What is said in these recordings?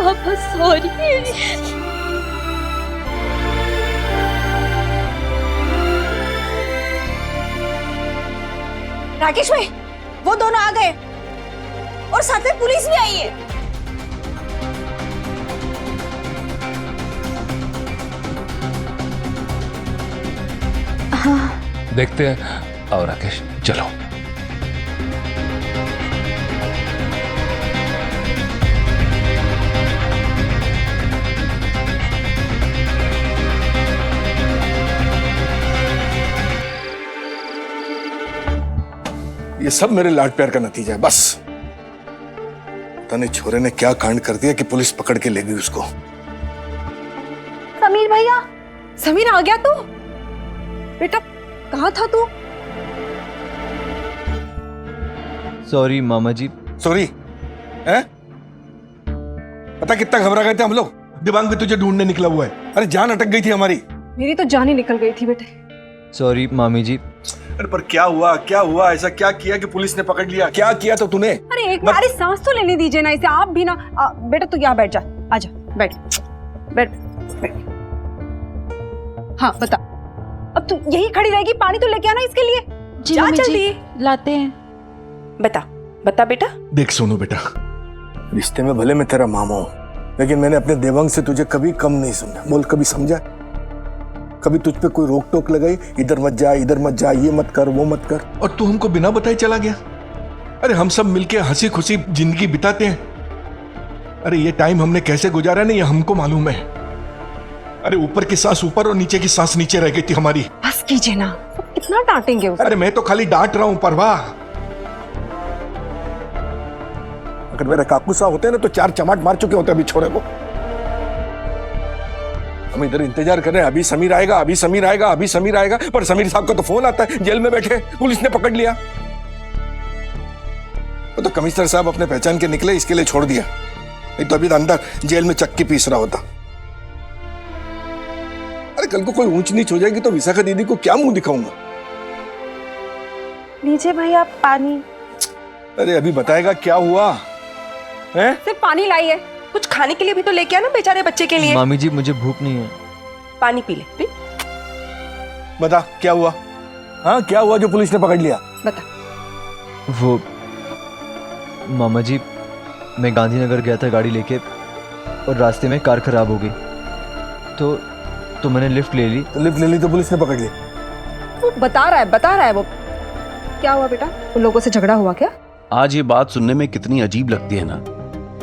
पापा सॉरी। राकेश भाई, वो दोनों आ गए और साथ में पुलिस भी आई है। देखते हैं। आओ राकेश, चलो। ये सब मेरे लाड प्यार का नतीजा है बस। पता नहीं छोरे ने क्या कांड कर दिया कि पुलिस पकड़ के ले गई उसको। समीर भैया, समीर आ गया तू? बेटा कहाँ था तू? सॉरी मामा जी। सॉरी? हैं? पता कितना घबरा गए थे हम लोग। दिमाग में तुझे ढूंढने निकला हुआ है। अरे जान अटक गई थी हमारी। मेरी तो जान ही निकल गई थी बेटे। सॉरी मामी जी। अरे पर क्या हुआ, क्या हुआ? ऐसा क्या किया कि पुलिस ने पकड़ लिया? क्या किया तो तूने? अरे एक बार सांस तो लेने दीजिए ना इसे। आप भी ना बेटा तू यहाँ बैठ जा। आजा बैठ बैठ बैठ। हाँ बता, अब तू यही खड़ी रहेगी? पानी तो लेके आना इसके लिए। जी जा मम्मी जल्दी। जी, लाते हैं। बता बता बेटा। देख सोनू बेटा, रिश्ते में भले मैं तेरा मामा हूं, लेकिन मैंने अपने देवांग से तुझे कभी कम नहीं समझा। बोल, कभी समझा? कभी तुझ पे कोई रोक टोक लगाई? इधर मत जा, इधर मत जा, ये मत कर, वो मत कर, और तू हमको बिना बताए चला गया। अरे हम सब मिलके हंसी खुशी जिंदगी बिताते हैं। अरे ये टाइम हमने कैसे गुजारा नहीं, ये हमको मालूम है। अरे ऊपर की सांस ऊपर और नीचे की सांस नीचे रह गई थी हमारी। बस कीजिए ना, कितना डांटेंगे उसे? अरे मैं तो खाली डांट रहा हूं, परवाह। अगर मेरे काकू साहब होते ना तो 4 चमाट मार चुके होते अभी छोरे को। हम इधर इंतजार कर रहे हैं, अभी समीर आएगा, अभी समीर आएगा, अभी समीर आएगा, पर समीर साहब का तो फोन आता है, जेल में बैठे, पुलिस ने पकड़ लिया। तो कमिश्नर साहब अपने पहचान के निकले, इसके लिए छोड़ दिया, नहीं तो अभी तो अंदर जेल में चक्की पीस रहा होता। अरे कल को कोई ऊंच नीच हो जाएगी तो विशाखा दीदी को क्या मुंह दिखाऊंगा? लीजिए भैया पानी। अरे अभी बताएगा क्या हुआ है? सिर्फ पानी लाई है, कुछ खाने के लिए भी तो लेके आना बेचारे बच्चे के लिए। मामी जी मुझे भूख नहीं है। पानी पी ले, पी। बता क्या हुआ? हाँ क्या हुआ जो पुलिस ने पकड़ लिया? बता। वो मामा जी, मैं गांधीनगर गया था गाड़ी लेके और रास्ते में कार खराब हो गई, तो मैंने लिफ्ट ले ली। तो लिफ्ट ले ली तो पुलिस ने पकड़ ली? वो बता रहा है वो। क्या हुआ बेटा, उन लोगों से झगड़ा हुआ क्या? आज ये बात सुनने में कितनी अजीब लगती है ना,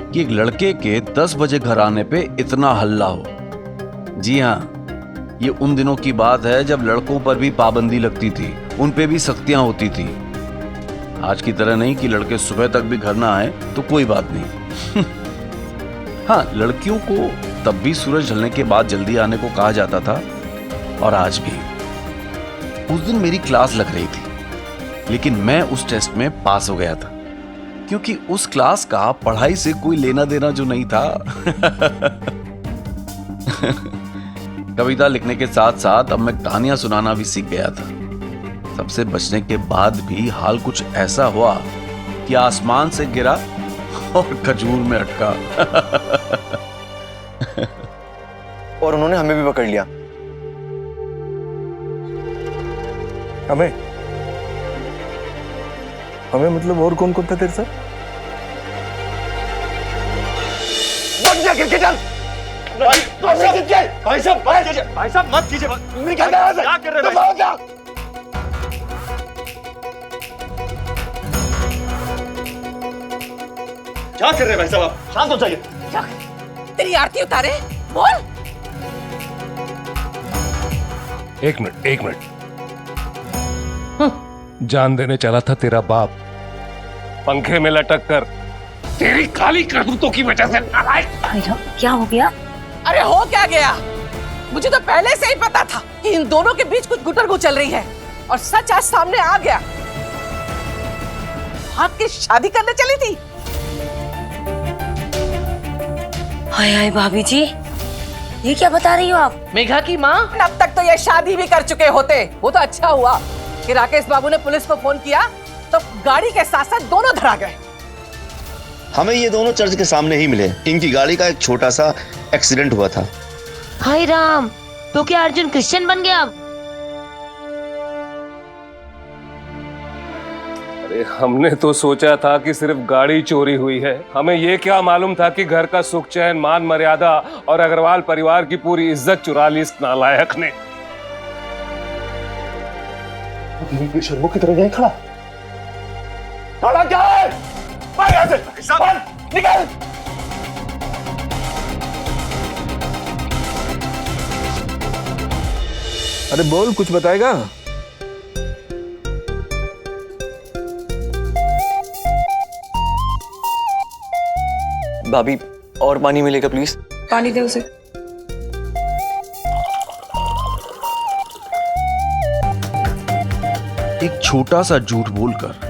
कि एक लड़के के 10 बजे घर आने पे इतना हल्ला हो। जी हाँ, ये उन दिनों की बात है जब लड़कों पर भी पाबंदी लगती थी, उन पे भी सख्तियां होती थी। आज की तरह नहीं कि लड़के सुबह तक भी घर ना आए तो कोई बात नहीं। हाँ, लड़कियों को तब भी सूरज ढलने के बाद जल्दी आने को कहा जाता था, और आज भी। उस दिन मेरी क्लास लग रही थी, लेकिन मैं उस टेस्ट में पास हो गया था, क्योंकि उस क्लास का पढ़ाई से कोई लेना देना जो नहीं था। कविता लिखने के साथ साथ अब मैं कहानियां सुनाना भी सीख गया था। सबसे बचने के बाद भी हाल कुछ ऐसा हुआ कि आसमान से गिरा और खजूर में अटका। और उन्होंने हमें भी पकड़ लिया। हमें मतलब और कौन कौन था तेरे साथ? भाई साहब मत कीजिए। क्या कर रहे हैं? क्या कर रहे हैं भाई साहब? आप शांत हो जाइए। तेरी आरती उतारे, बोल। एक मिनट। जान देने चला था तेरा बाप, पंखे में लटक कर तेरी काली करतूतों की वजह से। क्या हो गया? अरे हो क्या गया, मुझे तो पहले से ही पता था कि इन दोनों के बीच कुछ गुटरगु चल रही है, और सच आज सामने आ गया। भाग के शादी करने चली थी। हाय हाय भाभी जी, ये क्या बता रही हो आप? मेघा की माँ, अब तक तो ये शादी भी कर चुके होते। वो तो अच्छा हुआ कि राकेश बाबू ने पुलिस को फोन किया, तो गाड़ी के साथ साथ दोनों धरा गए। हमें ये दोनों चर्च के सामने ही मिले। इनकी गाड़ी का एक छोटा सा एक्सीडेंट हुआ था। हाय राम, तो क्या अर्जुन क्रिश्चियन बन गया अब? अरे हमने तो सोचा था कि सिर्फ गाड़ी चोरी हुई है, हमें ये क्या मालूम था कि घर का सुख चैन, मान मर्यादा और अग्रवाल परिवार की पूरी इज्जत चुरा ली इस नालायक ने। शर्मो की तरह यहीं खड़ा क्या है? भाग यहाँ से, भाग, निकल। अरे बोल, कुछ बताएगा? भाभी और पानी मिलेगा प्लीज? पानी दे उसे। एक छोटा सा झूठ बोलकर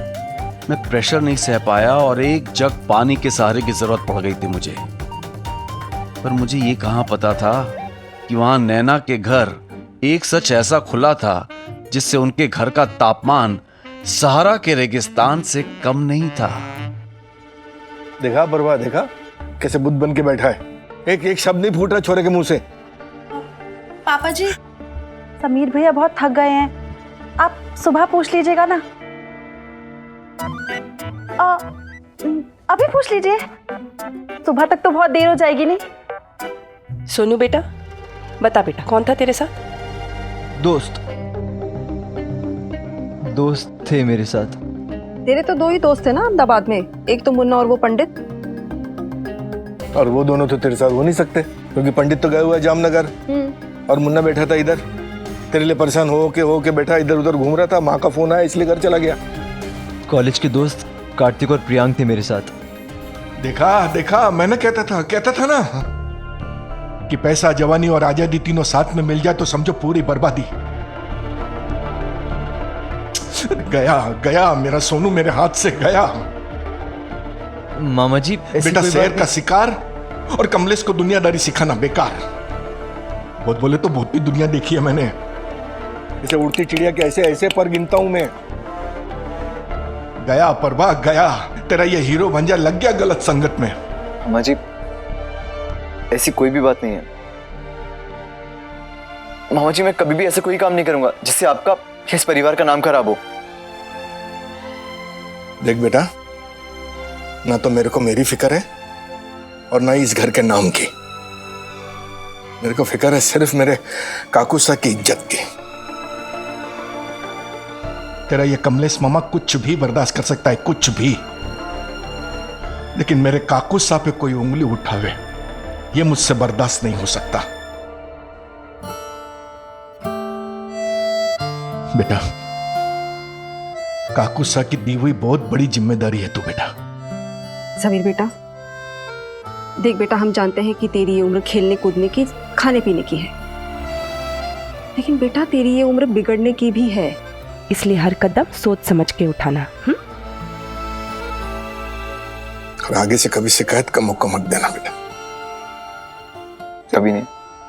मैं प्रेशर नहीं सह पाया और एक जग पानी के सहारे की जरूरत पड़ गई थी मुझे। पर मुझे ये कहां पता था कि वहां नैना के घर एक सच ऐसा खुला था जिससे उनके घर का तापमान सहारा के रेगिस्तान से कम नहीं था। देखा बर्बाद, देखा कैसे बुद्ध बन के बैठा है। एक शब्द नहीं फूट रहा छोरे के मुंह से। पापा जी, समीर भैया बहुत थक गए हैं, आप सुबह पूछ लीजिएगा ना। अभी पूछ लीजिए, सुबह तक तो बहुत देर हो जाएगी। नहीं सोनू बेटा, बता बेटा, कौन था तेरे साथ? दोस्त थे मेरे साथ। तेरे तो दो ही दोस्त थे ना अहमदाबाद में, एक तो मुन्ना और वो पंडित। और वो दोनों तो तेरे साथ हो नहीं सकते क्योंकि पंडित तो गए हुआ है जामनगर और मुन्ना बैठा था इधर। तेरे लिए परेशान हो के बैठा इधर उधर घूम रहा था। माँ का फोन आया इसलिए घर चला गया। कॉलेज के दोस्त कार्तिक और प्रियांक थे मेरे साथ। देखा मैंने कहता था ना कि पैसा, जवानी और आजादी तीनों साथ में मिल जाए तो समझो पूरी बर्बादी। गया मेरा सोनू मेरे हाथ से गया। मामा जी बेटा शेर का शिकार और कमलेश को दुनियादारी सिखाना बेकार। बहुत बोले तो बहुत भी दुनिया देखी है मैंने। इसे उड़ती चिड़िया के ऐसे पर गिनता हूं मैं। गया परवा गया, तेरा ये हीरो भंजा लग गया गलत संगत में। मामा जी ऐसी कोई भी बात नहीं है। मामा जी मैं कभी भी ऐसा कोई काम नहीं करूंगा जिससे आपका, इस परिवार का नाम खराब हो। देख बेटा, ना तो मेरे को मेरी फिक्र है और ना ही इस घर के नाम की। मेरे को फिक्र है सिर्फ मेरे काकूसा की इज्जत की। तेरा ये कमलेश मामा कुछ भी बर्दाश्त कर सकता है, कुछ भी, लेकिन मेरे काकूसा पे कोई उंगली उठावे ये मुझसे बर्दाश्त नहीं हो सकता। बेटा, काकूसा की दी हुई बहुत बड़ी जिम्मेदारी है तू बेटा। समीर बेटा, देख बेटा, हम जानते हैं कि तेरी ये उम्र खेलने कूदने की, खाने पीने की है, लेकिन बेटा तेरी ये उम्र बिगड़ने की भी है। इसलिए हर कदम सोच समझ के उठाना। और आगे से कभी शिकायत का मौका मत देना बेटा। कभी नहीं।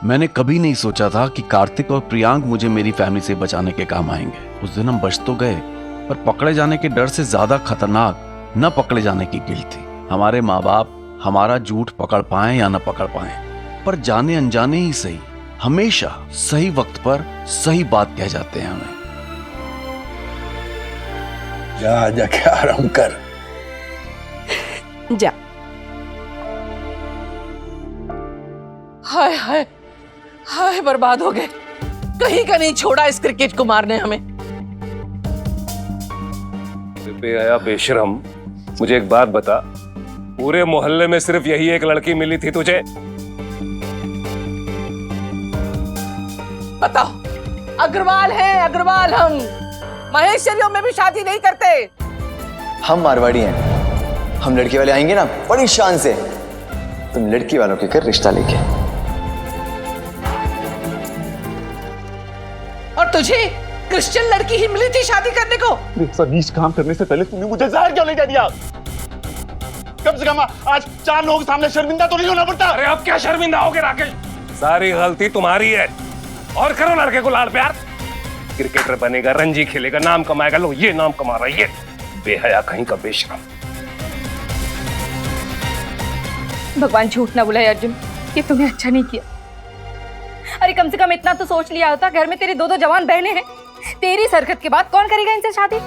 मैंने कभी नहीं सोचा था कि कार्तिक और प्रियांक मुझे मेरी फैमिली से बचाने के काम आएंगे। उस दिन हम बच तो गए, पर पकड़े जाने के डर से ज्यादा खतरनाक न पकड़े जाने की गिल्ट थी। हमारे माँ बाप हमारा झूठ पकड़ पाए या न पकड़ पाए, पर जाने अनजाने ही सही, हमेशा सही वक्त पर सही बात कह जाते हैं हमें। जाके आराम कर। जा। हाय हाय हाय, बर्बाद हो गए। कहीं का नहीं छोड़ा इस क्रिकेट कुमार ने हमें। बेहया बेशरम, मुझे एक बात बता, पूरे मोहल्ले में सिर्फ यही एक लड़की मिली थी तुझे? बताओ, अग्रवाल है अग्रवाल। हम महेश्वरियों में भी शादी नहीं करते। हम मारवाड़ी हैं, हम लड़की वाले आएंगे ना बड़ी शान से, तुम लड़की वालों के घर रिश्ता लेके। और तुझे क्रिश्चियन लड़की ही मिली थी शादी करने को? ऐसा नीच काम करने से पहले तुमने मुझे जहर क्यों नहीं दे दिया? कम से कम आज 4 लोगों के सामने शर्मिंदा तो नहीं होना पड़ता। अरे अब क्या शर्मिंदा होगे राकेश? सारी गलती तुम्हारी है। और करो लड़के को लाड़ प्यार। क्रिकेटर बनेगा, रणजी खेलेगा, नाम कमाएगा। लो ये नाम कमा रहा है ये बेहया कहीं का बेशरम। भगवान झूठ ना बुलाए अर्जुन, ये तूने अच्छा नहीं किया। अरे कम से कम इतना तो सोच लिया होता, घर में तेरी दो जवान बहनें हैं, तेरी इस हरकत के बाद कौन करेगा इनसे शादी?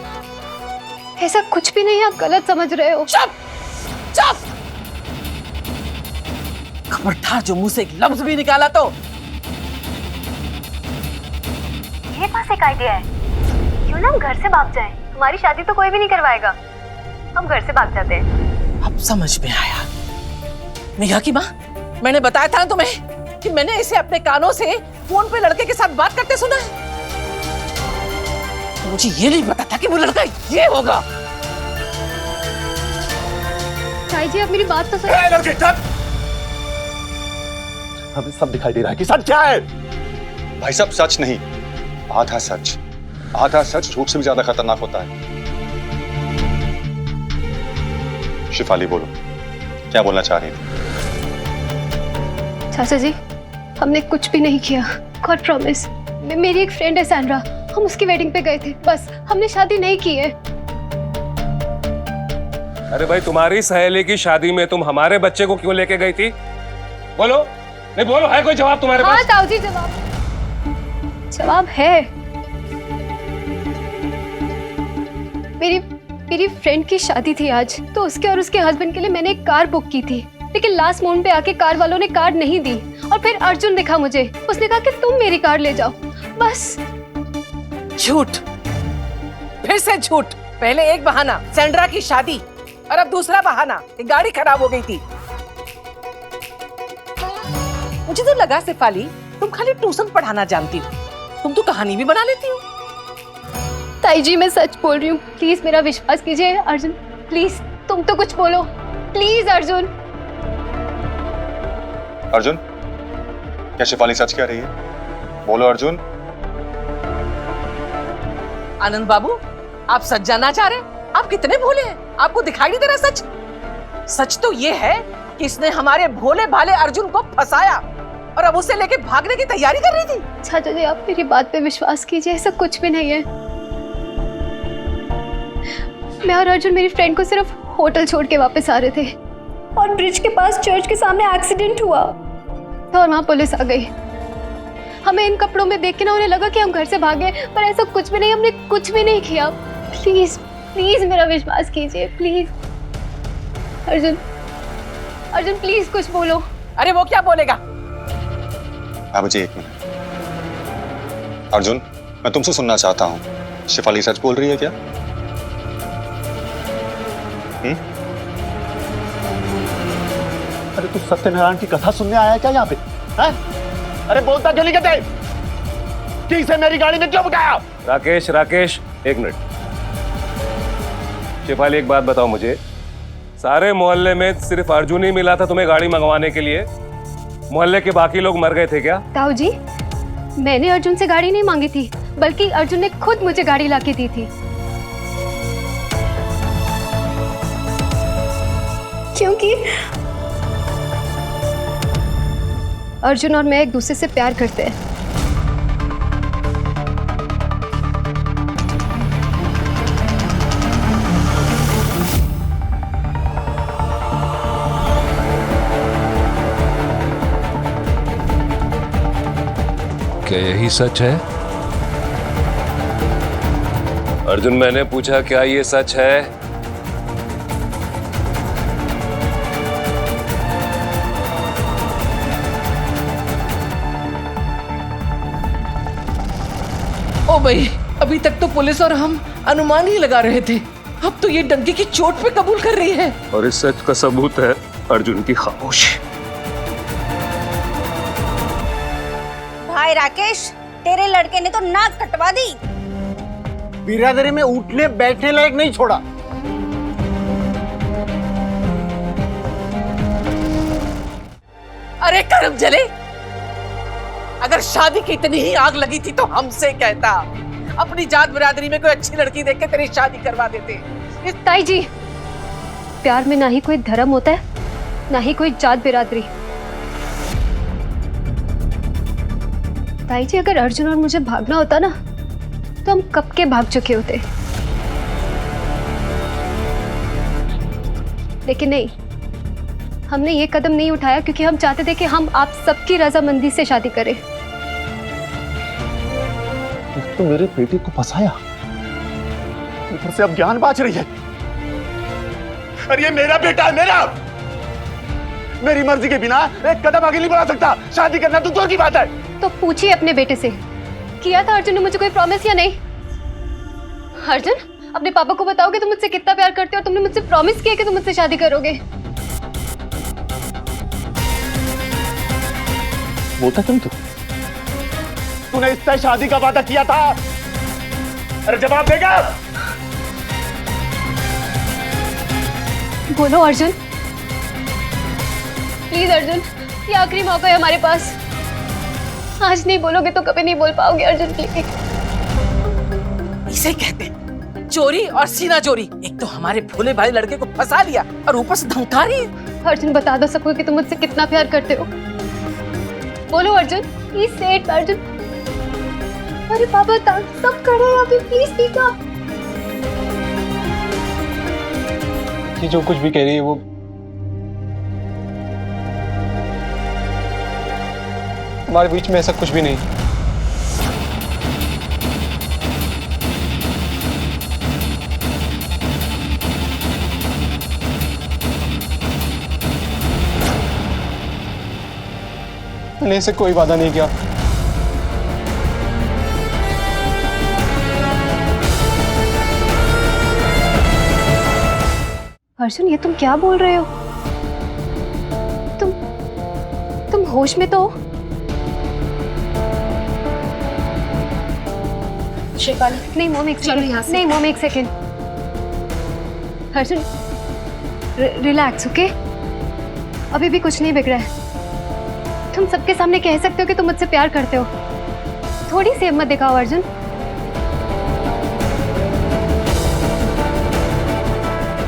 ऐसा कुछ भी नहीं, आप गलत समझ रहे हो। चुप चुप, खबरदार जो मुंह से एक लफ्ज भी निकाला तो। ये पास एक आइडिया है, क्यों ना हम घर से भाग जाएं? हमारी शादी तो कोई भी नहीं करवाएगा, हम घर से भाग जाते हैं। अब समझ में आया। मेघा की माँ, मैंने बताया था ना तुम्हें कि मैंने इसे अपने कानों से फोन पे लड़के के साथ बात करते सुना है। मुझे ये नहीं पता था कि वो लड़का ये होगा। ताई जी, आप मेरी बात तो सुनिए। लड़के चुप! हमें सब दिखाई दे रहा है कि सच क्या है। भाई साहब, सच नहीं, आधा सच। आधा सच झूठ से भी ज्यादा खतरनाक होता है। शिफाली, बोलो, क्या बोलना चाह रही थी? चाचा जी, हमने कुछ भी नहीं किया, गॉड प्रॉमिस। मेरी एक फ्रेंड है सैंड्रा, हम उसकी वेडिंग पे गए थे, बस। हमने शादी नहीं की है। अरे भाई, तुम्हारी सहेली की शादी में तुम हमारे बच्चे को क्यों लेके गई थी? बोलो, नहीं बोलो, है कोई जवाब तुम्हारे पास? हाँ ताऊ जी, जवाब है। मेरी फ्रेंड की शादी थी आज, तो उसके और उसके हस्बैंड के लिए मैंने एक कार बुक की थी, लेकिन लास्ट मोमेंट पे आके कार वालों ने कार नहीं दी। और फिर अर्जुन दिखा मुझे, उसने कहा कि तुम मेरी कार ले जाओ, बस। झूठ, फिर से झूठ। पहले एक बहाना सैंड्रा की शादी, और अब दूसरा बहाना कि गाड़ी खराब हो गई थी। मुझे तो लगा शेफाली, तुम खाली ट्यूशन पढ़ाना जानती हो, तुम तो कहानी भी बना लेती हो। ताई जी, मैं सच बोल रही हूँ, प्लीज मेरा विश्वास कीजिए। अर्जुन प्लीज, तुम तो कुछ बोलो प्लीज। अर्जुन, अर्जुन, क्या शिफाली सच कह रही है? बोलो अर्जुन। आनंद बाबू, आप सच जानना चाह रहे हैं? आप कितने भोले हैं, आपको दिखाई नहीं दे रहा सच? सच तो ये है कि इसने हमारे भोले भाले अर्जुन को फंसाया और अब उसे लेके भागने की तैयारी कर रही थी। चाचा जी, आप मेरी बात पे विश्वास कीजिए, ऐसा कुछ भी नहीं है। मैं और अर्जुन मेरी फ्रेंड को सिर्फ होटल छोड़ के वापस आ रहे थे, और ब्रिज के पास चर्च के सामने एक्सीडेंट हुआ, तो और वहाँ पुलिस आ गई। हमें इन कपड़ों में देख के ना उन्हें लगा कि हम घर से भागे, पर ऐसा कुछ भी नहीं, हमने कुछ भी नहीं किया। प्लीज प्लीज मेरा विश्वास कीजिए, प्लीज। अर्जुन, अर्जुन प्लीज कुछ बोलो। अरे वो क्या बोलेगा? बाबूजी, एक मिनट। अर्जुन, मैं तुमसे सुनना चाहता हूँ, शिफाली सच बोल रही है क्या? अरे तू सत्यनारायण की कथा सुनने आया क्या यहाँ पे? हैं? अरे बोलता क्यों नहीं कहते कि इसे मेरी गाड़ी में क्यों बिठाया? राकेश, राकेश, एक मिनट। शिफाली, एक बात बताओ मुझे, सारे मोहल्ले में सिर्फ अर्जुन ही मिला था तुम्हें गाड़ी मंगवाने के लिए? मोहल्ले के बाकी लोग मर गए थे क्या? ताऊ जी, मैंने अर्जुन से गाड़ी नहीं मांगी थी, बल्कि अर्जुन ने खुद मुझे गाड़ी लाके दी थी। क्योंकि अर्जुन और मैं एक दूसरे से प्यार करते हैं। क्या यही सच है? अर्जुन, मैंने पूछा क्या ये सच है? ओ भाई, अभी तक तो पुलिस और हम अनुमान ही लगा रहे थे, अब तो ये डंकी की चोट पे कबूल कर रही है। और इस सच का सबूत है अर्जुन की खामोशी। भाई राकेश, तेरे लड़के ने तो नाक कटवा दी। बिरादरी में उठने बैठने लायक नहीं छोड़ा। अरे कर्म जले, अगर शादी की इतनी ही आग लगी थी तो हमसे कहता, अपनी जात बिरादरी में कोई अच्छी लड़की देख के तेरी शादी करवा देते। ताई जी, प्यार में ना ही कोई धर्म होता है, ना ही कोई जात बिरादरी। ताई जी, अगर अर्जुन और मुझे भागना होता ना, तो हम कब के भाग चुके होते, लेकिन नहीं, हमने ये कदम नहीं उठाया क्योंकि हम चाहते थे कि हम आप सबकी रजामंदी से शादी करें। तो मेरे बेटे को फंसाया, ऊपर से अब ज्ञान बाज रही है। अरे ये मेरा बेटा है, मेरी मर्जी के बिना एक कदम आगे नहीं बढ़ा सकता। शादी करना तो दूर की बात है। तो पूछिए अपने बेटे से, किया था अर्जुन ने मुझे कोई प्रॉमिस या नहीं? अर्जुन, अपने पापा को बताओगे तुम मुझसे कितना प्यार करते हो और तुमने मुझसे प्रॉमिस किया कि तुम मुझसे शादी करोगे। बोलता क्यों तूने इससे शादी का वादा किया था? अरे जवाब देगा। बोलो अर्जुन, प्लीज अर्जुन, ये आखिरी मौका है हमारे पास। आज नहीं बोलोगे तो कभी नहीं बोल पाओगे अर्जुन, प्लीज। इसे कहते हैं चोरी और सीना चोरी। एक तो हमारे भोले भाले लड़के को फंसा लिया और ऊपर से धमका रही है। अर्जुन, बता दो सबको कि तुम मुझसे कितना प्यार करते हो। बोलो अर्जुन, प्लीज से इट अर्जुन। अरे पापा सब कर रहे हैं अभी, प्लीज स्पीक अप। ये जो कुछ भी कह रही है वो हमारे बीच में ऐसा कुछ भी नहीं। मैंने ऐसे कोई वादा नहीं किया। अर्जुन, ये तुम क्या बोल रहे हो? तुम होश में तो हो? शिफाली, नहीं मॉम, एक चलो यहाँ से। नहीं मॉम, एक सेकेंड। Arjun, relax, okay? अभी भी कुछ नहीं बिगड़ा है। तुम सबके सामने कह सकते हो कि तुम मुझसे प्यार करते हो। थोड़ी सी हिम्मत दिखाओ अर्जुन।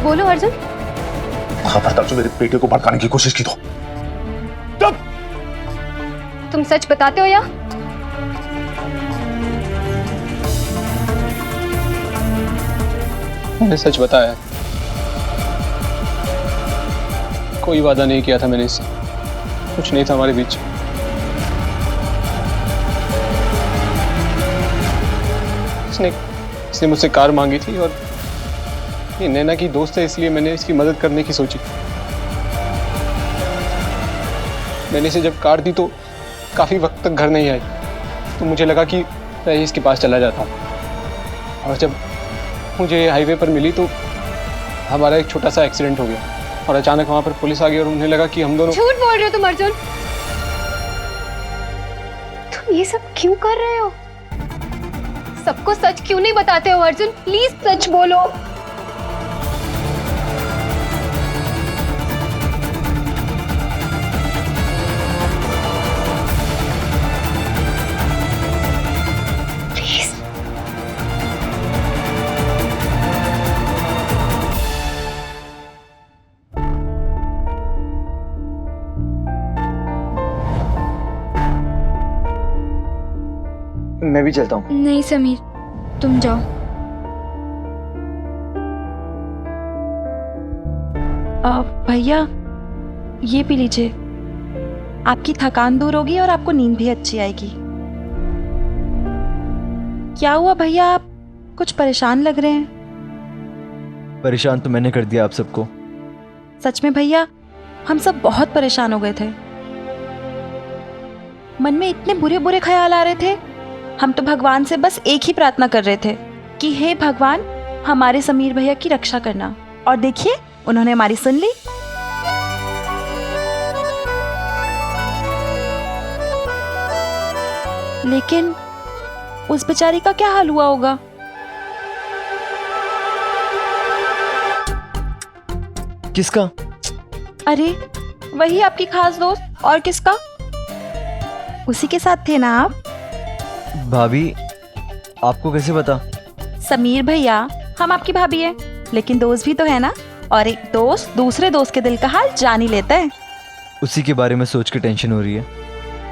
बोलो अर्जुन। खबरदार जो मेरे बेटे को भड़काने की कोशिश की तो तुम सच बताते हो या? मैंने सच बताया। कोई वादा नहीं किया था मैंने इससे, कुछ नहीं था हमारे बीच। इसने मुझसे कार मांगी थी और ये नैना की दोस्त है इसलिए मैंने इसकी मदद करने की सोची। मैंने इसे जब कार दी तो काफी वक्त तक घर नहीं आई, तो मुझे लगा कि मैं इसके पास चला जाता। और जब मुझे हाईवे पर मिली तो हमारा एक छोटा सा एक्सीडेंट हो गया और अचानक वहां पर पुलिस आ गई और उन्हें लगा कि हम दोनों। झूठ बोल रहे हो तुम अर्जुन। तुम ये सब क्यों कर रहे हो? सबको सच क्यों नहीं बताते हो अर्जुन? प्लीज सच बोलो। मैं भी चलता हूँ। नहीं समीर, तुम जाओ। भैया ये पी लीजिए, आपकी थकान दूर होगी और आपको नींद भी अच्छी आएगी। क्या हुआ भैया, आप कुछ परेशान लग रहे हैं? परेशान तो मैंने कर दिया आप सबको। सच में भैया, हम सब बहुत परेशान हो गए थे। मन में इतने बुरे बुरे ख्याल आ रहे थे। हम तो भगवान से बस एक ही प्रार्थना कर रहे थे कि हे भगवान, हमारे समीर भैया की रक्षा करना। और देखिए, उन्होंने हमारी सुन ली। लेकिन उस बेचारी का क्या हाल हुआ होगा? किसका? अरे वही आपकी खास दोस्त, और किसका? उसी के साथ थे ना आप? भाभी, आपको कैसे पता? समीर भैया, हम आपकी भाभी हैं, लेकिन दोस्त भी तो है ना। और एक दोस्त दूसरे दोस्त के दिल का हाल जान ही लेता है। उसी के बारे में सोच के टेंशन हो रही है।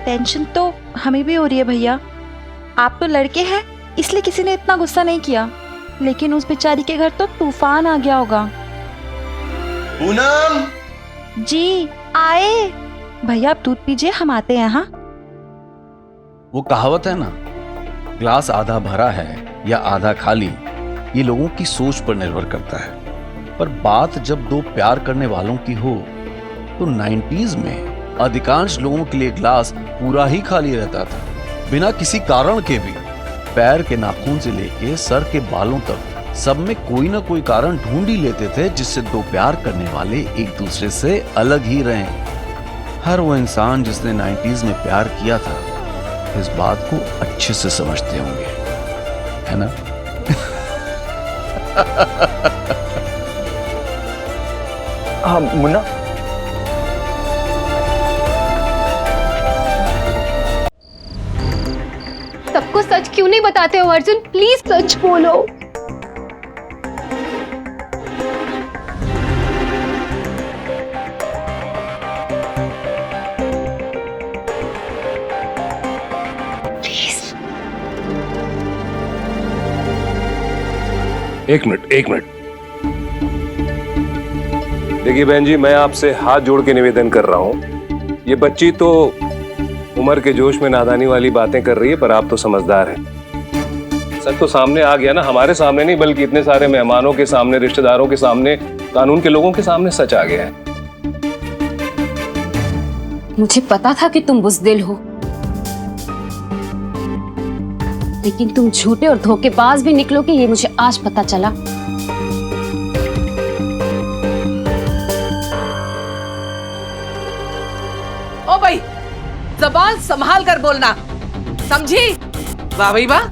टेंशन तो हमें भी हो रही है भैया। आप तो लड़के हैं, इसलिए किसी ने इतना गुस्सा नहीं किया, लेकिन उस बेचारी के घर तो तूफान आ गया होगा। पूनम जी। आए। भैया आप दूध पीजिए, हम आते हैं। हाँ वो कहावत है ना, ग्लास आधा भरा है या आधा खाली, ये लोगों की सोच पर निर्भर करता है। पर बात जब दो प्यार करने वालों की हो तो 90s में अधिकांश लोगों के लिए ग्लास पूरा ही खाली रहता था, बिना किसी कारण के भी। पैर के नाखून से लेके सर के बालों तक सब में कोई ना कोई कारण ढूंढ ही लेते थे जिससे दो प्यार करने वाले एक दूसरे से अलग ही रहें। हर वो इंसान जिसने 90s में प्यार किया था इस बात को अच्छे से समझते होंगे, है ना? हाँ मुन्ना, सबको सच क्यों नहीं बताते हो अर्जुन? प्लीज सच बोलो। एक मिनट। देखिए बहन जी, मैं आपसे हाथ जोड़ के निवेदन कर रहा हूँ, ये बच्ची तो उम्र के जोश में नादानी वाली बातें कर रही है, पर आप तो समझदार हैं। सच तो सामने आ गया ना, हमारे सामने नहीं बल्कि इतने सारे मेहमानों के सामने, रिश्तेदारों के सामने, कानून के लोगों के सामने सच आ गया है। मुझे पता था कि तुम बुज़दिल हो, लेकिन तुम झूठे और धोखेबाज भी निकलोगे ये मुझे आज पता चला। ओ भाई, ज़बान संभाल कर बोलना, समझी? वाह भाई वाह,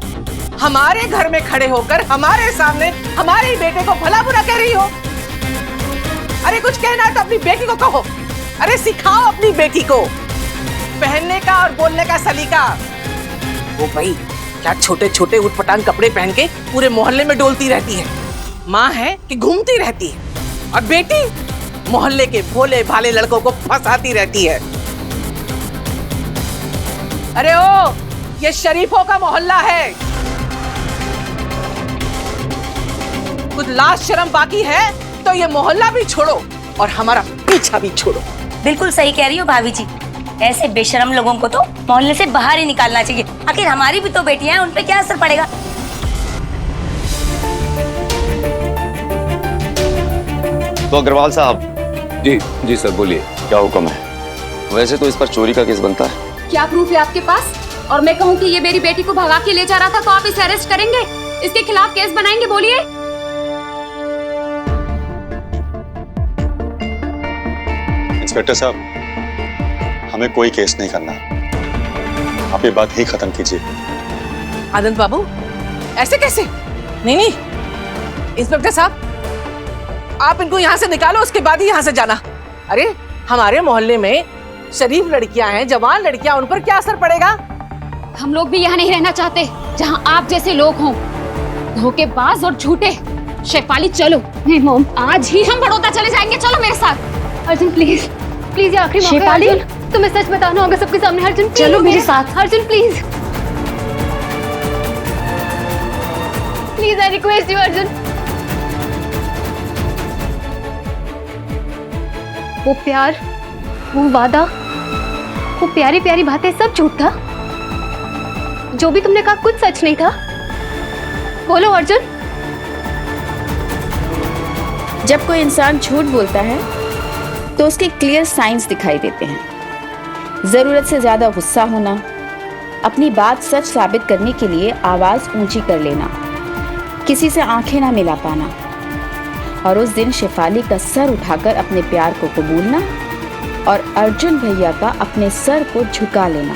हमारे घर में खड़े होकर हमारे सामने हमारे ही बेटे को भला बुरा कह रही हो। अरे कुछ कहना है तो अपनी बेटी को कहो। अरे सिखाओ अपनी बेटी को पहनने का और बोलने का सलीका। ओ भाई, क्या छोटे छोटे उटपटांग कपड़े पहन के पूरे मोहल्ले में डोलती रहती है? माँ है कि घूमती रहती है? और बेटी मोहल्ले के भोले भाले लड़कों को फंसाती रहती है। अरे ओ, ये शरीफों का मोहल्ला है, कुछ लाज शर्म बाकी है तो ये मोहल्ला भी छोड़ो और हमारा पीछा भी छोड़ो। बिल्कुल सही कह रही हो भाभी जी, ऐसे बेशरम लोगों को तो मोहल्ले से बाहर ही निकालना चाहिए। आखिर हमारी भी तो बेटियां हैं, उन पे क्या असर पड़ेगा? तो अग्रवाल साहब। जी सर, बोलिए। क्या हुक्म है? वैसे तो इस पर चोरी का केस बनता है। क्या प्रूफ है आपके पास? और मैं कहूँ कि ये मेरी बेटी को भगा के ले जा रहा था तो आप इसे अरेस्ट करेंगे, इसके खिलाफ केस बनाएंगे? बोलिए। इंस्पेक्टर साहब, हमें कोई केस नहीं करना, आप ये बात ही खत्म कीजिए। आनंद बाबू, ऐसे कैसे? नहीं, इंस्पेक्टर साहब, आप इनको यहाँ से निकालो, उसके बाद ही यहाँ से जाना। अरे हमारे मोहल्ले में शरीफ लड़कियां हैं, जवान लड़कियां, उन पर क्या असर पड़ेगा? हम लोग भी यहाँ नहीं रहना चाहते जहाँ आप जैसे लोग हों, धोखेबाज और झूठे। शेफाली चलो। नहीं मॉम, आज ही हम बड़ौदा चले जाएंगे, चलो मेरे साथ। अर्जुन प्लीज, प्लीज ये आखिरी मौका है। शेफाली, तुम्हें सच बताना होगा सबके सामने। अर्जुन चलो मेरे साथ। Arjun please, please I request you Arjun. वो प्यार, वो वादा, वो प्यारी प्यारी बातें सब झूठ था। जो भी तुमने कहा कुछ सच नहीं था। बोलो अर्जुन। जब कोई इंसान झूठ बोलता है तो उसके क्लियर साइंस दिखाई देते हैं। ज़रूरत से ज़्यादा गुस्सा होना, अपनी बात सच साबित करने के लिए आवाज़ ऊंची कर लेना, किसी से आंखें ना मिला पाना, और उस दिन शेफाली का सर उठाकर अपने प्यार को कबूलना और अर्जुन भैया का अपने सर को झुका लेना।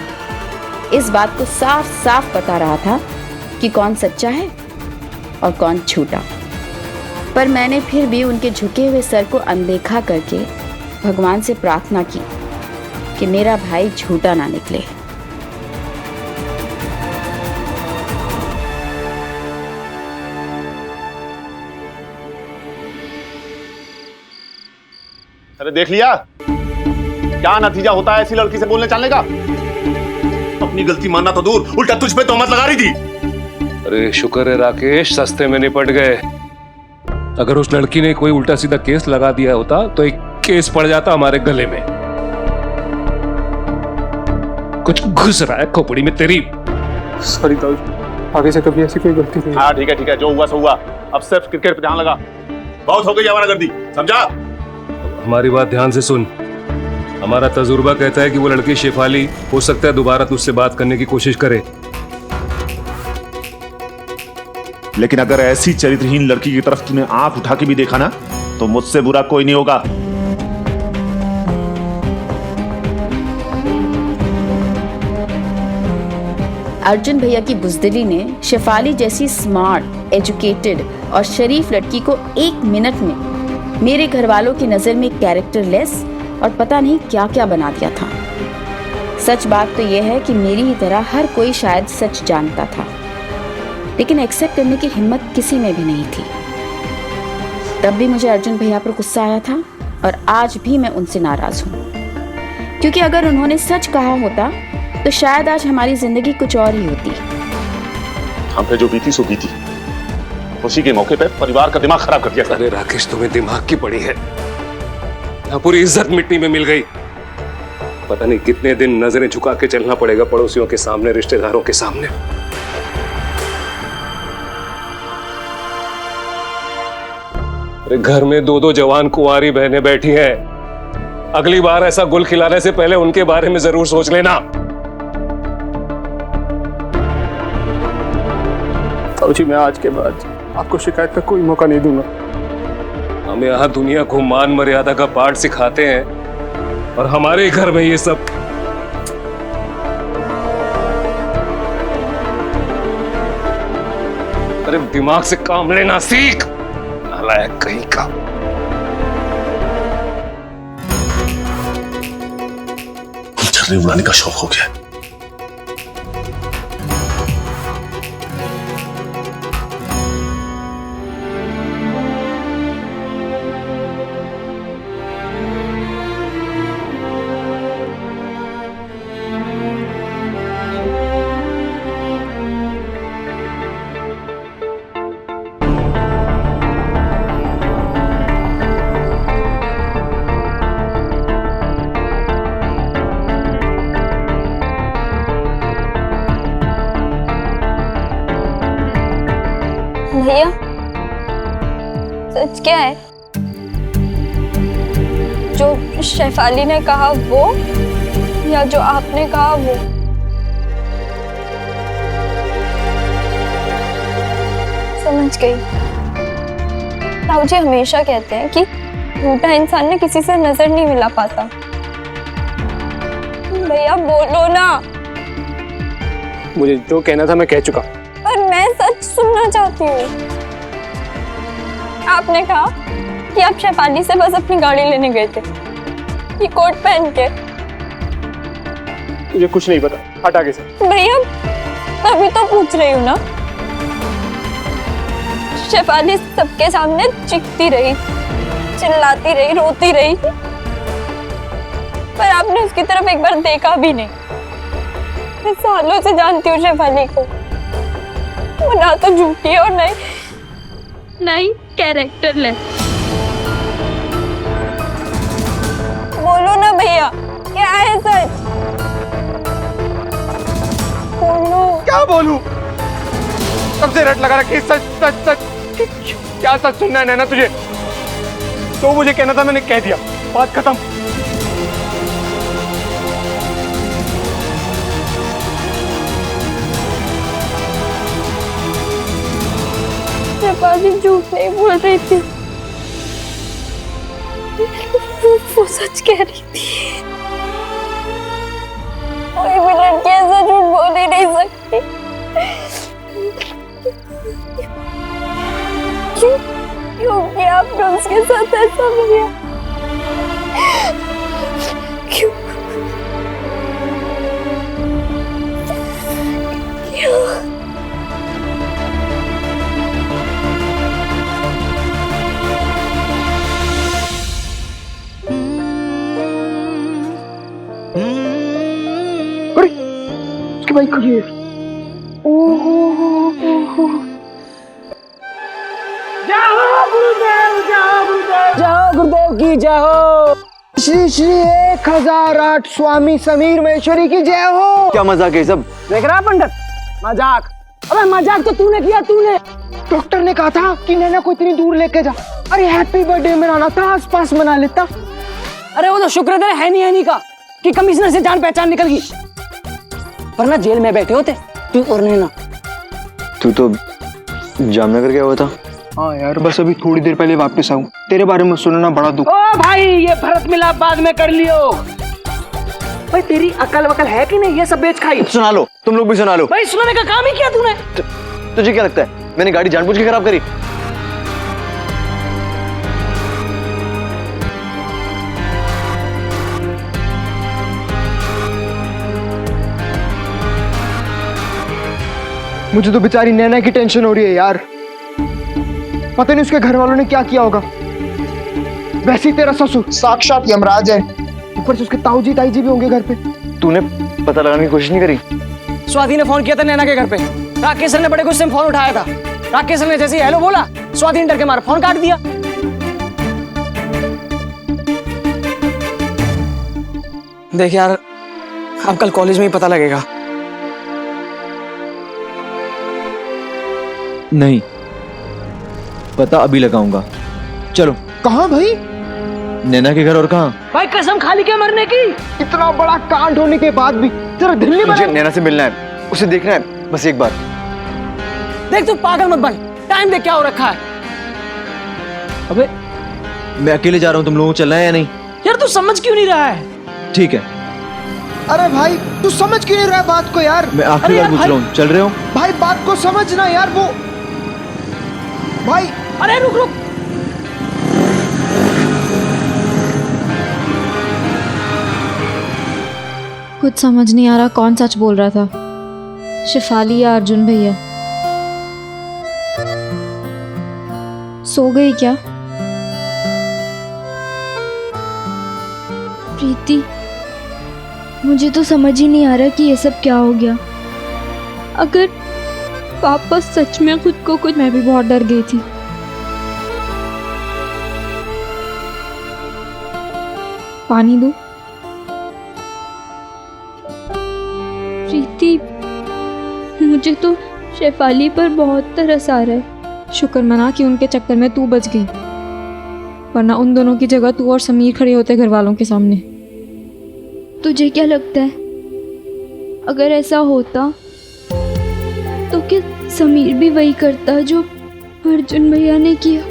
इस बात को साफ साफ बता रहा था कि कौन सच्चा है और कौन झूठा। पर मैंने फिर भी उनके झुके हुए सर को अनदेखा करके भगवान से प्रार्थना की कि मेरा भाई झूठा ना निकले। अरे देख लिया क्या नतीजा होता है ऐसी लड़की से बोलने चालने का। अपनी गलती मानना तो दूर, उल्टा तुझ पे तोहमत लगा रही थी। अरे शुक्र है राकेश, सस्ते में निपट गए। अगर उस लड़की ने कोई उल्टा सीधा केस लगा दिया होता तो एक केस पड़ जाता हमारे गले में। कुछ घुस रहा है खोपड़ी में तेरी। सॉरी ताऊजी, आगे से कभी ऐसी कोई गलती नहीं। हाँ ठीक है, जो हुआ सो हुआ। अब सिर्फ क्रिकेट पे ध्यान लगा। बहुत हो गई आवारागर्दी, समझा? हमारी बात ध्यान से सुन। हमारा तजुर्बा कहता है कि वो लड़की शेफाली हो सकता है दोबारा तुझसे बात करने की कोशिश करे। लेकिन अगर ऐसी चरित्रहीन लड़की की तरफ तूने आंख उठा के भी देखा ना, तो मुझसे बुरा कोई नहीं होगा। अर्जुन भैया की बुजदिली ने शेफाली जैसी स्मार्ट, एजुकेटेड और शरीफ लड़की को 1 मिनट में मेरे घर वालों की नज़र में कैरेक्टरलेस और पता नहीं क्या क्या बना दिया था। सच बात तो यह है कि मेरी ही तरह हर कोई शायद सच जानता था, लेकिन एक्सेप्ट करने की हिम्मत किसी में भी नहीं थी। तब भी मुझे अर्जुन भैया पर गुस्सा आया था और आज भी मैं उनसे नाराज हूँ, क्योंकि अगर उन्होंने सच कहा होता तो शायद आज हमारी जिंदगी कुछ और ही होती। हम पे जो बीती सो बीती, खुशी के मौके पे परिवार का दिमाग खराब कर दिया। अरे राकेश, तुम्हें दिमाग की पड़ी है। यहाँ पूरी इज्जत मिट्टी में मिल गई। पता नहीं कितने दिन नजरें झुका के चलना पड़ेगा पड़ोसियों के सामने, रिश्तेदारों के सामने। अरे घर में 2-2 जवान कुंवारी बहनें बैठी हैं। अगली बार ऐसा गुल खिलाने से पहले उनके बारे में जरूर सोच लेना। ताऊजी, मैं आज के बाद आपको शिकायत का कोई मौका नहीं दूंगा। हमें यहाँ दुनिया को मान मर्यादा का पाठ सिखाते हैं और हमारे घर में ये सब। अरे दिमाग से काम लेना सीख, नालायक कहीं का। छर्री उड़ाने का शौक हो गया। भैया, सच क्या है? जो शेफाली ने कहा वो, या जो आपने कहा वो? समझ गई। ताऊजी हमेशा कहते हैं कि झूठा इंसान ने किसी से नजर नहीं मिला पाता। भैया बोलो ना। मुझे जो कहना था मैं कह चुका। पर मैं सच सुनना चाहती हूँ। आपने कहा कि आप शेफाली से बस अपनी गाड़ी लेने गए थे, ये कोट पहन के। मुझे कुछ नहीं पता, हट आगे से। भैया तभी तो पूछ रही हूँ ना। शेफाली सबके सामने चीखती रही, चिल्लाती रही, रोती रही, पर आपने उसकी तरफ एक बार देखा भी नहीं। मैं सालों से जानती हूँ शेफाली को, वो ना तो झूठी है और नहीं कैरेक्टरलेस। बोलो ना भैया, क्या है सच? बोलो। क्या बोलूं? सबसे रट लगा रखी। सच सच सच क्या सच सुनना है नैना तुझे? तो मुझे कहना था, मैंने कह दिया, बात खत्म। शेफाली झूठ नहीं बोल रही थी, वो सच कह रही थी। कोई भी लड़की ऐसा झूठ बोल ही नहीं सकती। क्योंकि आपने उसके साथ ऐसा किया। क्यों? भाई खड़ी है। जाओ गुरुदेव की जय हो। श्री श्री 1008 स्वामी समीर महेश्वरी की जय हो। क्या मजाक है सब? देख रहा पंडित, मजाक। अबे मजाक तो तूने किया, तूने। डॉक्टर ने कहा था कि नैना को इतनी दूर लेके जा। अरे हैप्पी बर्थडे मनाना था, आस पास मना लेता। अरे वो तो शुक्र है नहीं का कि कमिश्नर से जान पहचान निकल गई, वरना जेल में बैठे होते तू और नैना। तू तो जामनगर गया हुआ था। हाँ यार, बस अभी थोड़ी देर पहले वापस आऊं। तेरे बारे में सुनना बड़ा दुख। ओ भाई, ये भरत मिलाप बाद में कर लियो। भाई तेरी अकल वकल है कि नहीं? ये सब बेच खाई। सुना लो, तुम लोग भी सुना लो। भाई सुनाने का काम ही किया तूने। तुझे क्या लगता है मैंने गाड़ी जानबूझ के खराब करी? मुझे तो बेचारी नैना की टेंशन हो रही है यार। पता नहीं उसके घर वालों ने क्या किया होगा। वैसे ही तेरा ससुर साक्षात यमराज है, ऊपर से उसके ताऊजी ताई जी भी होंगे घर पे। तूने पता लगाने की कोशिश नहीं करी? स्वाति ने फोन किया था नैना के घर पे। राकेश सर ने बड़े गुस्से में फोन उठाया था। राकेश सर ने जैसे ही हेलो बोला, स्वाति ने डर के मारे फोन काट दिया। देख यार, अब कल कॉलेज में ही पता लगेगा। नहीं, पता अभी लगाऊंगा। चलो। कहाँ भाई? नैना के घर। और कहाँ? भाई कसम खा ली क्या मरने की? इतना बड़ा कांड होने के बाद भी तेरा दिल नहीं मुझे बना? नैना से मिलना है, उसे देखना है बस एक बार। देख तू पागल मत बन, टाइम देख क्या हो रखा है। अबे मैं अकेले जा रहा हूँ, तुम लोगों को चलना है या नहीं? यार तू समझ क्यों नहीं रहा है? ठीक है। अरे भाई तू समझ क्यों नहीं रहा है बात को यार? मैं आखिरी बार पूछ रहा हूँ, चल रहे हो? भाई बात को समझना यार। वो भाई, अरे रुक रुक। कुछ समझ नहीं आ रहा कौन सच बोल रहा था, शिफाली या अर्जुन भैया। सो गई क्या? प्रीति, मुझे तो समझ ही नहीं आ रहा कि ये सब क्या हो गया। अगर पापा सच में खुद को कुछ, मैं भी बहुत डर गई थी। पानी दो। प्रीति, मुझे तो शेफाली पर बहुत तरस आ रहा है। शुक्र मना कि उनके चक्कर में तू बच गई, वरना उन दोनों की जगह तू और समीर खड़े होते घर वालों के सामने। तुझे क्या लगता है अगर ऐसा होता तो क्या समीर भी वही करता जो अर्जुन भैया ने किया?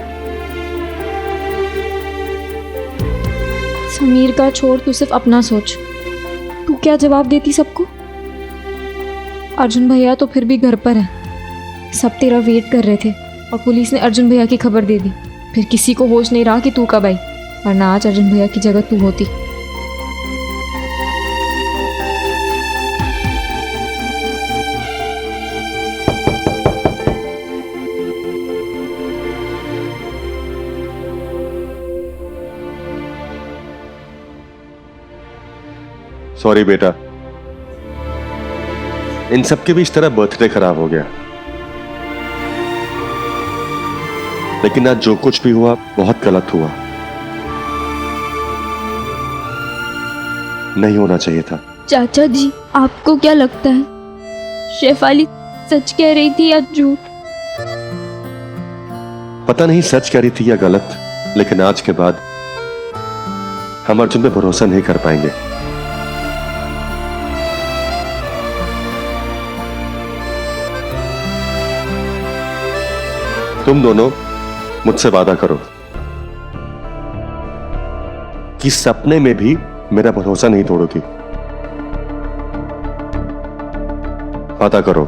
समीर का छोड़, तू सिर्फ अपना सोच। तू क्या जवाब देती सबको? अर्जुन भैया तो फिर भी घर पर है, सब तेरा वेट कर रहे थे और पुलिस ने अर्जुन भैया की खबर दे दी। फिर किसी को होश नहीं रहा कि तू कब आई, वरना आज अर्जुन भैया की जगह तू होती। सॉरी बेटा, इन सब के बीच तेरा बर्थडे खराब हो गया। लेकिन आज जो कुछ भी हुआ बहुत गलत हुआ, नहीं होना चाहिए था। चाचा जी, आपको क्या लगता है शेफाली सच कह रही थी या झूठ? पता नहीं सच कह रही थी या गलत, लेकिन आज के बाद हम अर्जुन पे भरोसा नहीं कर पाएंगे। तुम दोनों मुझसे वादा करो कि सपने में भी मेरा भरोसा नहीं तोड़ोगी। वादा करो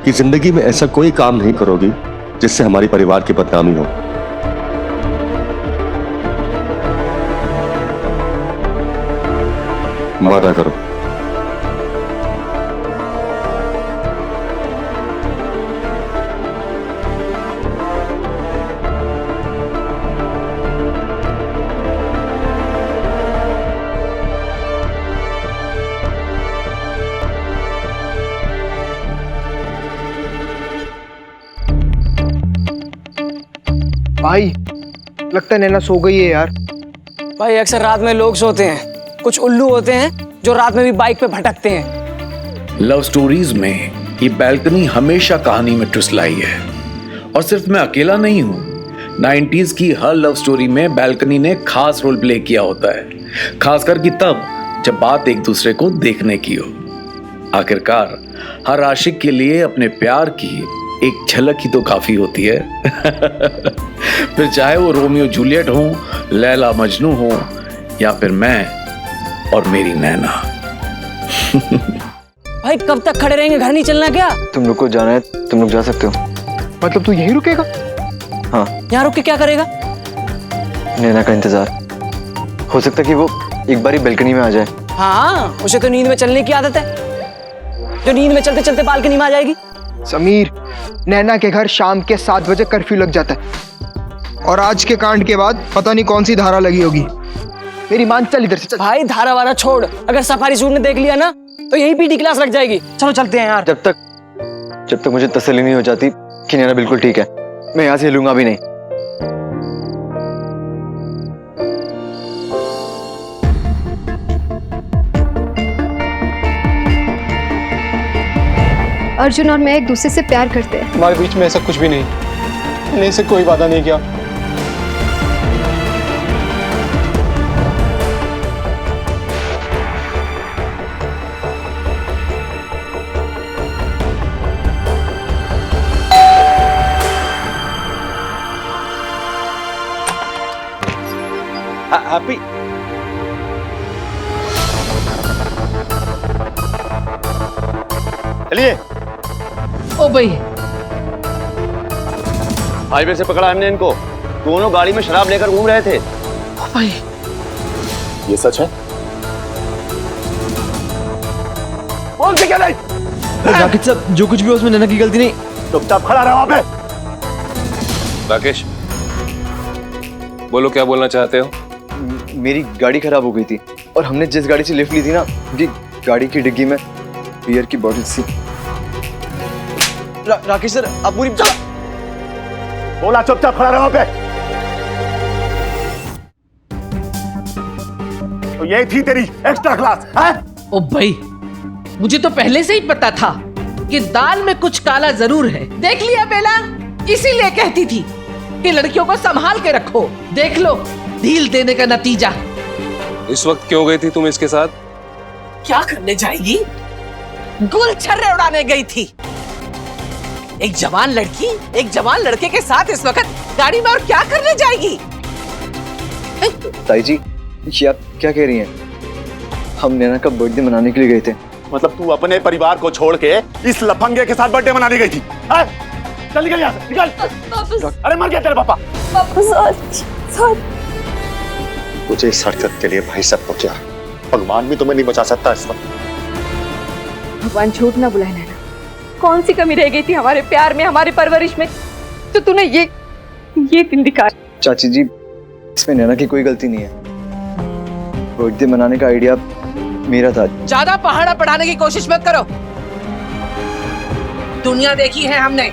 कि जिंदगी में ऐसा कोई काम नहीं करोगी जिससे हमारी परिवार की बदनामी हो। वादा करो। भाई लगता है नैना सो गई है यार। भाई अक्सर रात में लोग सोते हैं, कुछ उल्लू होते हैं जो रात में भी बाइक पे भटकते हैं। लव स्टोरीज में ये बालकनी हमेशा कहानी में ट्विस्ट लाई है, और सिर्फ मैं अकेला नहीं हूँ। 90s की हर लव स्टोरी में बालकनी ने खास रोल प्ले किया होता है, खासकर कि तब जब बात एक दूसरे को देखने की हो। आखिरकार हर आशिक के लिए अपने प्यार की एक झलक ही तो काफी होती है। फिर चाहे वो रोमियो जूलियट हो, लैला मजनू हो, या फिर मैं और मेरी नैना। भाई कब तक खड़े रहेंगे, घर नहीं चलना क्या? तुम लोग को जाना है, तुम लोग जा सकते हो। मतलब तू यहीं रुकेगा? हाँ। यहाँ रुक के क्या करेगा? नैना का इंतजार। हो सकता है कि वो एक बार ही बालकनी में आ जाए। हाँ, उसे तो नींद में चलने की आदत है, जो नींद में चलते चलते बालकनी में आ जाएगी। समीर, नैना के घर शाम के 7 बजे कर्फ्यू लग जाता है, और आज के कांड के बाद पता नहीं कौन सी धारा लगी होगी। मेरी मान, चल इधर से चल। भाई धारा वारा छोड़, अगर सफारी सूट ने देख लिया ना तो यही पीटी क्लास लग जाएगी। चलो चलते हैं यार। जब तक मुझे तसल्ली नहीं हो जाती कि नैना बिल्कुल ठीक है, मैं यहाँ से हिलूंगा भी नहीं। अर्जुन और मैं एक दूसरे से प्यार करते हैं। हमारे बीच में ऐसा कुछ भी नहीं, मैंने इससे कोई वादा नहीं किया। हैप्पी, चलिए। ओ भाई, हाईवे से पकड़ा हमने इनको, दोनों गाड़ी में शराब लेकर घूम रहे थे। ओ भाई, ये सच है? बोल दे क्या नहीं? राकेश साहब, जो कुछ भी हो उसमें नैना की गलती नहीं। चुपचाप खड़ा रहो वहां पे। राकेश, बोलो क्या बोलना चाहते हो? मेरी गाड़ी खराब हो गई थी, और हमने जिस गाड़ी से लिफ्ट ली थी ना, उनकी गाड़ी की डिग्गी में बियर की बोतल थी। राकेश सर, आप पूरी बोला चुपचाप खड़ा रहो पे। तो ये थी तेरी एक्स्ट्रा क्लास है? ओ भाई, मुझे तो पहले से ही पता था कि दाल में कुछ काला जरूर है। देख लिया बेला, इसीलिए कहती थी कि लड़कियों को संभाल के रखो। देख लो ढील देने का नतीजा। इस वक्त क्यों गई थी तुम इसके साथ? क्या करने जाएगी? गुलछर्रे उड़ाने गई थी। एक जवान लड़की एक जवान लड़के के साथ इस वक्त गाड़ी में, और क्या करने जाएगी? ताई जी, ये आप क्या कह रही हैं? हम नैना का बर्थडे मनाने के लिए गए थे। मतलब तू अपने परिवार को छोड़ के इस लफंगे के साथ बर्थडे मनाने गई थी? चल निकल यहाँ से, निकल। अरे मर गया तेरे पापा। मुझे इस हरकत के लिए भाई सब तो क्या, भगवान भी तुम्हें नहीं बचा सकता इस वक्त। भगवान झूठ ना बुलाए नैना, कौन सी कमी रह गई थी हमारे प्यार में, हमारे परवरिश में, तो तूने ये दिन दिखा। चाची जी, इसमें नैना की कोई गलती नहीं है। बर्थडे मनाने का आइडिया मेरा था। ज्यादा पहाड़ा पढ़ाने की कोशिश मत करो। दुनिया देखी है हमने,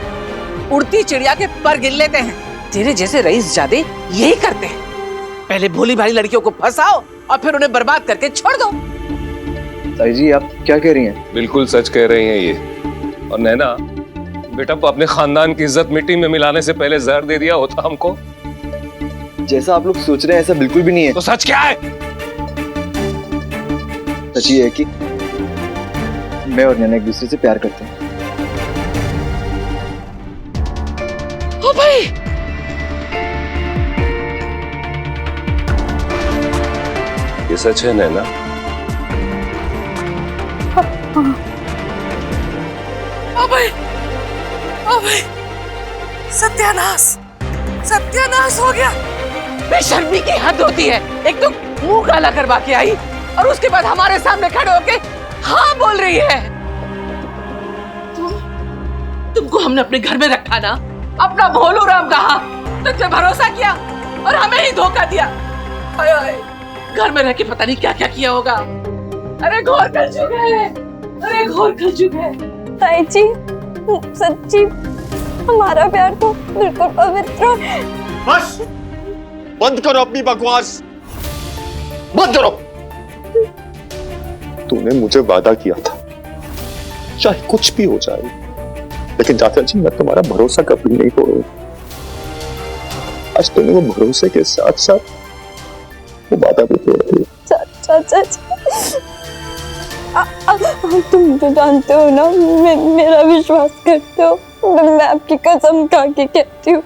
उड़ती चिड़िया के पर गिन लेते हैं। तेरे जैसे रईस जादे यही करते हैं, पहले भोली भाली लड़कियों को फंसाओ और फिर उन्हें बर्बाद करके छोड़ दो। ताई जी, आप क्या कह रही हैं? बिल्कुल सच कह रही हैं ये। और नैना बेटा, अपने खानदान की इज्जत मिट्टी में मिलाने से पहले जहर दे दिया होता हमको। जैसा आप लोग सोच रहे हैं ऐसा बिल्कुल भी नहीं है। तो सच क्या है? सच ये है कि मैं और नैना एक दूसरे से प्यार करते हैं। ओ भाई, ये सच है नैना? ओ भाई, ओ भाई, सत्यानाश, सत्यानाश हो गया। बेशर्मी की हद होती है। एक तो मुंह काला करवा के आई, और उसके बाद हमारे सामने खड़े होके हाँ बोल रही है। तुमको हमने अपने घर में रखा ना, अपना भोलू राम कहा, तुम पे भरोसा किया और हमें ही धोखा दिया। हाय हाय, घर में रह के पता नहीं क्या क्या किया होगा। अरे घोर कलयुग है, अरे घोर कलयुग है। ताई जी, सच्ची हमारा प्यार तो बिल्कुल पवित्र है। बस बंद करो अपनी बकवास। मत जोड़ो। तूने मुझे वादा किया था, चाहे कुछ भी हो जाए, लेकिन चाचा जी मैं तुम्हारा भरोसा कभी नहीं तोड़ूंगा। आज तुमने वो भरोसे के साथ साथ वो वादा भी तोड़ दिया। चाचा तुम तो जानते हो ना, मेरा विश्वास करते हो, मैं आपकी कसम खा के कहती हूँ,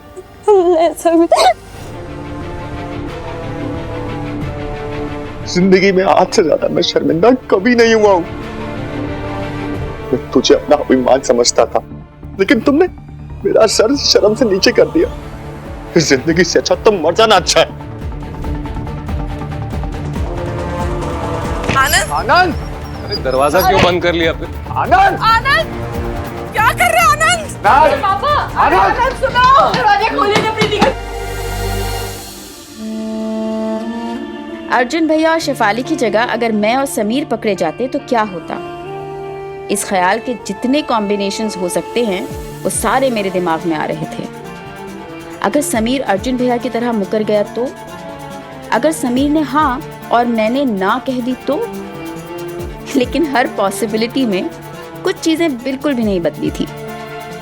जिंदगी में आज से ज्यादा मैं शर्मिंदा कभी नहीं हुआ हूं। मैं तुझे अपना अभिमान समझता था, लेकिन तुमने मेरा सर शर्म से नीचे कर दिया। जिंदगी से अच्छा तुम मर जाना अच्छा है। आनंद, आनंद, अरे दरवाजा क्यों बंद कर लिया फिर? आनंद, आनंद, क्या कर रहे हो आनंद? आनंद, पापा, आनंद, आनंद सुनो, दरवाजा खोलिए ना प्रीति का। अर्जुन भैया और शेफाली की जगह अगर मैं और समीर पकड़े जाते तो क्या होता? इस ख्याल के जितने कॉम्बिनेशंस हो सकते हैं वो सारे मेरे दिमाग में आ रहे थे। अगर समीर अर्जुन भैया की तरह मुकर गया तो? अगर समीर ने हाँ और मैंने ना कह दी तो? लेकिन हर पॉसिबिलिटी में कुछ चीजें बिल्कुल भी नहीं बदली थी,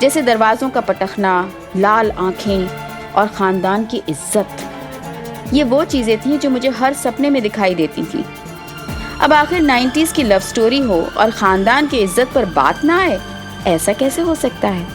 जैसे दरवाजों का पटखना, लाल आंखें और खानदान की इज्जत। ये वो चीजें थी जो मुझे हर सपने में दिखाई देती थी। अब आखिर 90s की लव स्टोरी हो और खानदान की इज्जत पर बात ना आए, ऐसा कैसे हो सकता है?